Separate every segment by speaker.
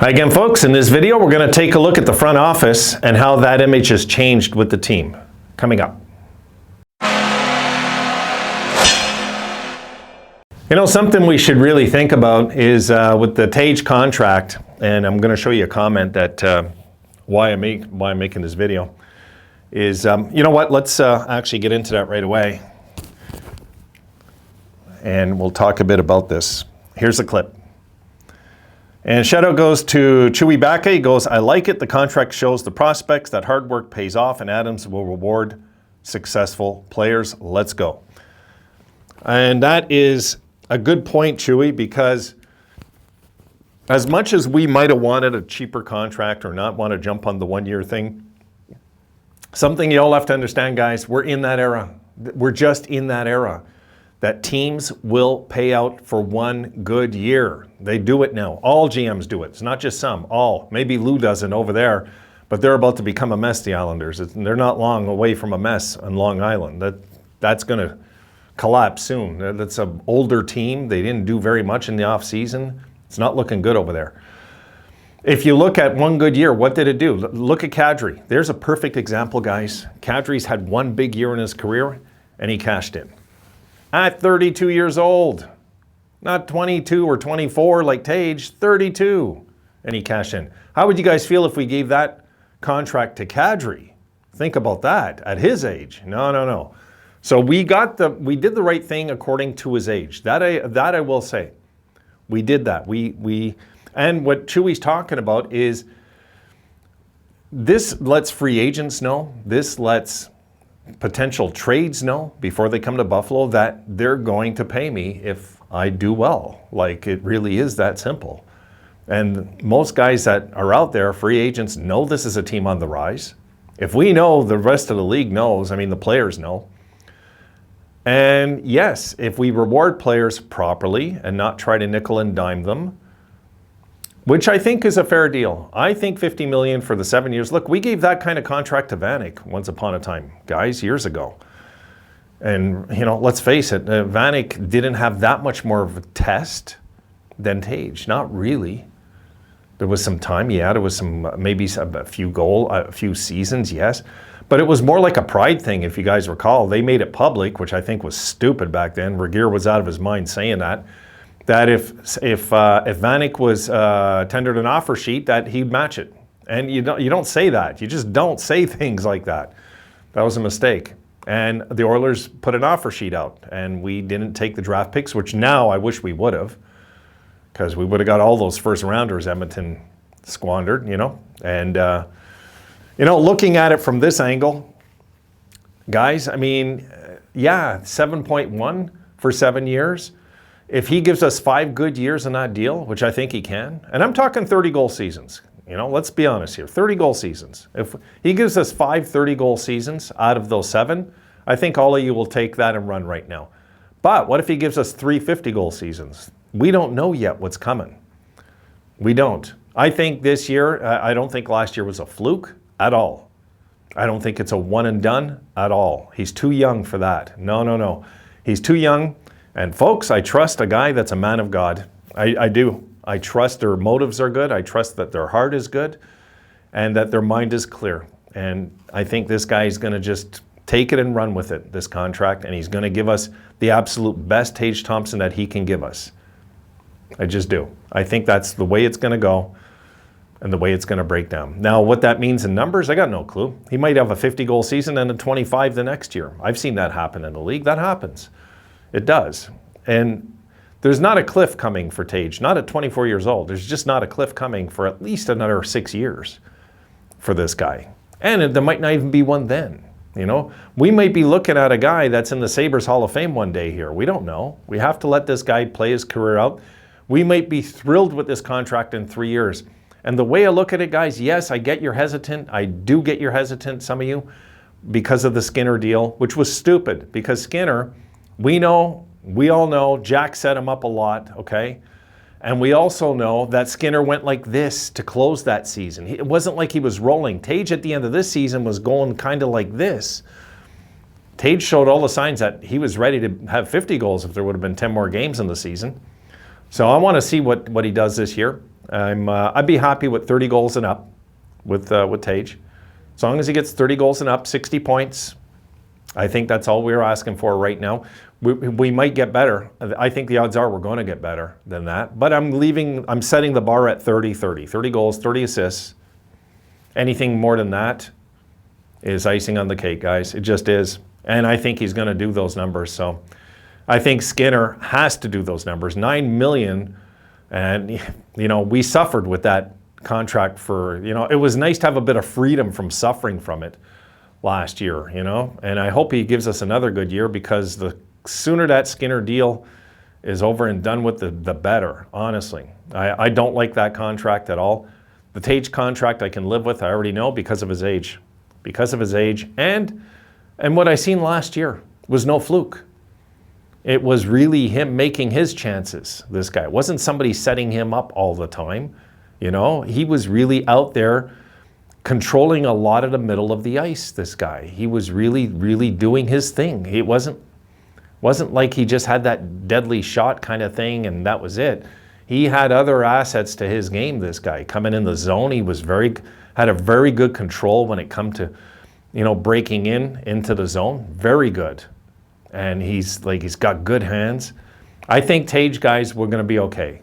Speaker 1: Hi again, folks. In this video, we're going to take a look at the front office and how that image has changed with the team. Coming up. You know, something we should really think about is with the Tage contract, and I'm going to show you a comment that why I'm making this video, is, you know what, let's actually get into that right away. And we'll talk a bit about this. Here's a clip. And shout out goes to Chewy Backe. He goes, I like it. The contract shows the prospects that hard work pays off and Adams will reward successful players. Let's go. And that is a good point, Chewy, because as much as we might have wanted a cheaper contract or not want to jump on the one-year thing, something you all have to understand, guys, we're in that era. We're just in that era that teams will pay out for one good year. They do it now. All GMs do it. It's not just some, all. Maybe Lou doesn't over there, but they're about to become a mess, the Islanders. They're not long away from a mess on Long Island. That's going to collapse soon. That's an older team. They didn't do very much in the offseason. It's not looking good over there. If you look at one good year, what did it do? Look at Kadri. There's a perfect example, guys. Kadri's had one big year in his career, and he cashed in. At 32 years old, not 22 or 24 like Tage, 32, and he cashed in. How would you guys feel if we gave that contract to Kadri? Think about that at his age. No. So we did the right thing according to his age. That I will say, we did that. And what Chewy's talking about is this lets free agents know. This lets potential trades know before they come to Buffalo that they're going to pay me if I do well. Like, it really is that simple. And most guys that are out there, free agents, know this is a team on the rise. If we know, the rest of the league knows. I mean, the players know. And yes, if we reward players properly and not try to nickel and dime them, which I think is a fair deal. I think $50 million for the 7 years. Look, we gave that kind of contract to Vanek once upon a time, guys, years ago. And, you know, let's face it, Vanek didn't have that much more of a test than Tage. Not really. There was some time, yeah. There was some, maybe a few seasons, yes. But it was more like a pride thing, if you guys recall. They made it public, which I think was stupid back then. Regier was out of his mind saying that if Vanek was tendered an offer sheet, that he'd match it. And you don't say that. You just don't say things like that. That was a mistake. And the Oilers put an offer sheet out, and we didn't take the draft picks, which now I wish we would have, because we would have got all those first rounders Edmonton squandered, you know. And you know, looking at it from this angle, guys, I mean, yeah, 7.1 for 7 years. If he gives us 5 good years in that deal, which I think he can, and I'm talking 30-goal seasons, you know, let's be honest here, 30-goal seasons. If he gives us 5 30-goal seasons out of those 7, I think all of you will take that and run right now. But what if he gives us 3 50-goal seasons? We don't know yet what's coming. We don't. I think this year, I don't think last year was a fluke at all. I don't think it's a one and done at all. He's too young for that. No. He's too young. And folks, I trust a guy that's a man of God. I do. I trust their motives are good. I trust that their heart is good and that their mind is clear. And I think this guy is going to just take it and run with it, this contract, and he's going to give us the absolute best Tage Thompson that he can give us. I just do. I think that's the way it's going to go and the way it's going to break down. Now, what that means in numbers, I got no clue. He might have a 50-goal season and a 25 the next year. I've seen that happen in the league. That happens. It does. And there's not a cliff coming for Tage, not at 24 years old. There's just not a cliff coming for at least another 6 years for this guy. And there might not even be one then, you know? We might be looking at a guy that's in the Sabres Hall of Fame one day here. We don't know. We have to let this guy play his career out. We might be thrilled with this contract in 3 years. And the way I look at it, guys, yes, I get you're hesitant. I do get you're hesitant, some of you, because of the Skinner deal, which was stupid, because Skinner, we all know, Jack set him up a lot, okay? And we also know that Skinner went like this to close that season. It wasn't like he was rolling. Tage at the end of this season was going kind of like this. Tage showed all the signs that he was ready to have 50 goals if there would have been 10 more games in the season. So I want to see what he does this year. I'd be happy with 30 goals and up with Tage. As long as he gets 30 goals and up, 60 points, I think that's all we're asking for right now. We might get better. I think the odds are we're going to get better than that. But I'm setting the bar at 30 goals, 30 assists. Anything more than that is icing on the cake, guys. It just is. And I think he's going to do those numbers. So I think Skinner has to do those numbers. $9 million. And, we suffered with that contract for, it was nice to have a bit of freedom from suffering from it last year, and I hope he gives us another good year, because the sooner that Skinner deal is over and done with, the better, honestly. I don't like that contract at all. The Tage contract I can live with, I already know, because of his age. Because of his age. And what I seen last year was no fluke. It was really him making his chances, this guy. It wasn't somebody setting him up all the time. He was really out there controlling a lot of the middle of the ice, this guy. He was really, really doing his thing. It wasn't like he just had that deadly shot kind of thing and that was it. He had other assets to his game, this guy. Coming in the zone, he had a very good control when it come to, breaking into the zone. Very good. And he's got good hands. I think Tage, guys, we're going to be okay,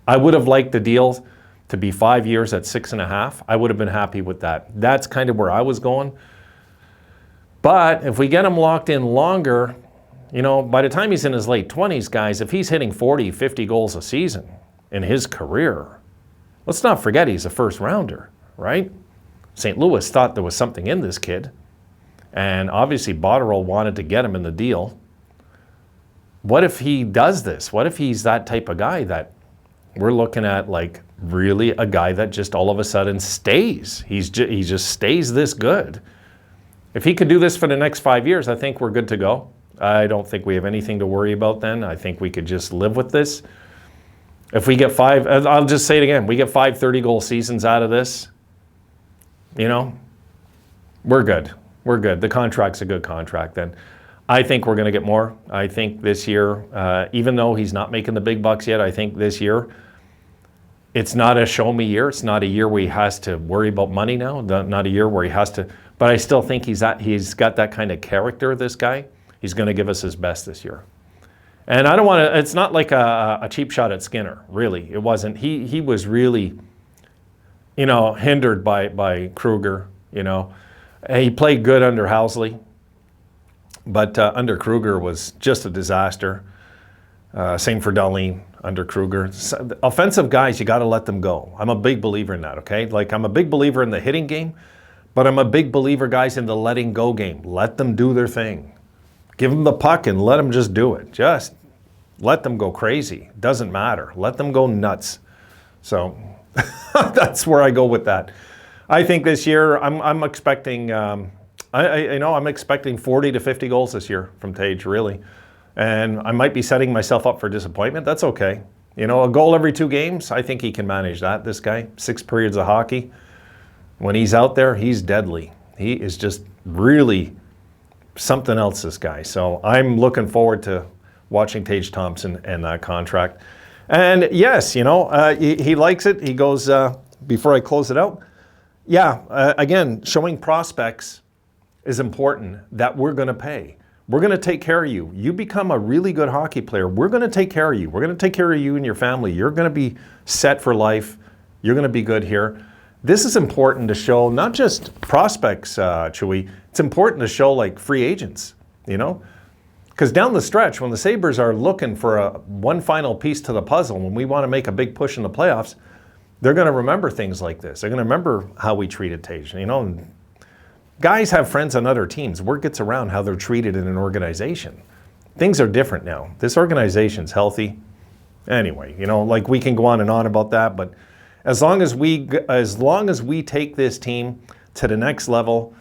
Speaker 1: I would have liked the deal to be 5 years at 6.5, I would have been happy with that. That's kind of where I was going. But if we get him locked in longer, by the time he's in his late 20s, guys, if he's hitting 40, 50 goals a season in his career, let's not forget he's a first rounder, right? St. Louis thought there was something in this kid. And obviously Botterill wanted to get him in the deal. What if he does this? What if he's that type of guy that we're looking at, like, really a guy that just all of a sudden stays? He just stays this good. If he could do this for the next 5 years, I think we're good to go. I don't think we have anything to worry about then. I think we could just live with this. If we get I'll just say it again, we get 5 30-goal seasons out of this, we're good. We're good. The contract's a good contract then. I think we're going to get more. I think this year, even though he's not making the big bucks yet, I think this year, it's not a show-me year. It's not a year where he has to worry about money now. Not a year where he has to. But I still think he's got that kind of character, this guy. He's going to give us his best this year. And I don't want to, it's not like a cheap shot at Skinner, really. It wasn't. He was really, hindered by Kruger, He played good under Housley. But under Kruger was just a disaster. Same for Darlene under Kruger. Offensive guys, you got to let them go. I'm a big believer in that, okay? Like, I'm a big believer in the hitting game, but I'm a big believer, guys, in the letting go game. Let them do their thing. Give them the puck and let them just do it. Just let them go crazy. Doesn't matter. Let them go nuts. So that's where I go with that. I think this year I'm expecting... I'm expecting 40 to 50 goals this year from Tage, really. And I might be setting myself up for disappointment. That's okay. A goal every 2 games, I think he can manage that, this guy. 6 periods of hockey. When he's out there, he's deadly. He is just really something else, this guy. So I'm looking forward to watching Tage Thompson and that contract. And yes, he likes it. He goes, before I close it out, again, showing prospects is important that we're going to pay. We're going to take care of you. You become a really good hockey player. We're going to take care of you. We're going to take care of you and your family. You're going to be set for life. You're going to be good here. This is important to show not just prospects, Chewy. It's important to show like free agents, Because down the stretch, when the Sabres are looking for one final piece to the puzzle, when we want to make a big push in the playoffs, they're going to remember things like this. They're going to remember how we treated Tage, Guys have friends on other teams. Word gets around how they're treated in an organization. Things are different now. This organization's healthy. Anyway, we can go on and on about that, but as long as we take this team to the next level,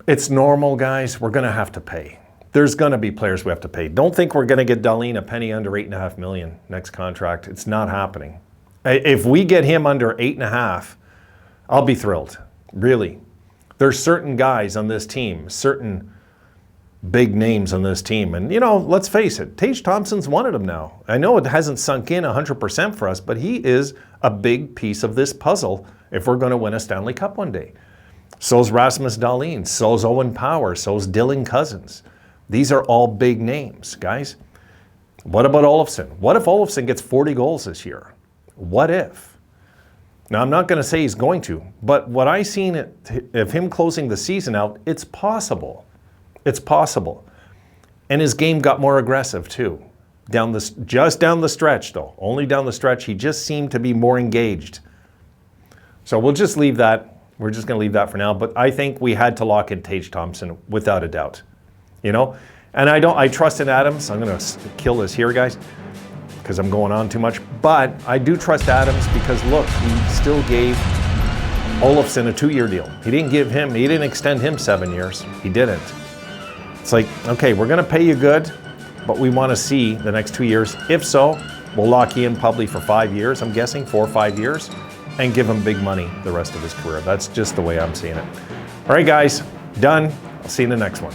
Speaker 1: it's normal, guys. We're going to have to pay. There's going to be players we have to pay. Don't think we're going to get Darlene a penny under $8.5 million next contract. It's not happening. If we get him under 8.5, I'll be thrilled. Really. There's certain guys on this team, certain big names on this team. And, you know, let's face it, Tage Thompson's one of them now. I know it hasn't sunk in 100% for us, but he is a big piece of this puzzle if we're going to win a Stanley Cup one day. So's Rasmus Dahlin, so's Owen Power, so's Dylan Cousins. These are all big names, guys. What about Olofsson? What if Olofsson gets 40 goals this year? What if? Now, I'm not going to say he's going to, but what I've seen of him closing the season out, it's possible. It's possible. And his game got more aggressive too. Just down the stretch though. Only down the stretch. He just seemed to be more engaged. So we'll just leave that. We're just going to leave that for now. But I think we had to lock in Tage Thompson without a doubt. You know? And I trust in Adams. I'm going to kill this here, guys, because I'm going on too much. But I do trust Adams because, look, he still gave Olofsson a 2-year deal. He didn't extend him 7 years. He didn't. It's like, okay, we're going to pay you good, but we want to see the next 2 years. If so, we'll lock you in probably for 5 years, I'm guessing, 4 or 5 years, and give him big money the rest of his career. That's just the way I'm seeing it. All right, guys, done. I'll see you in the next one.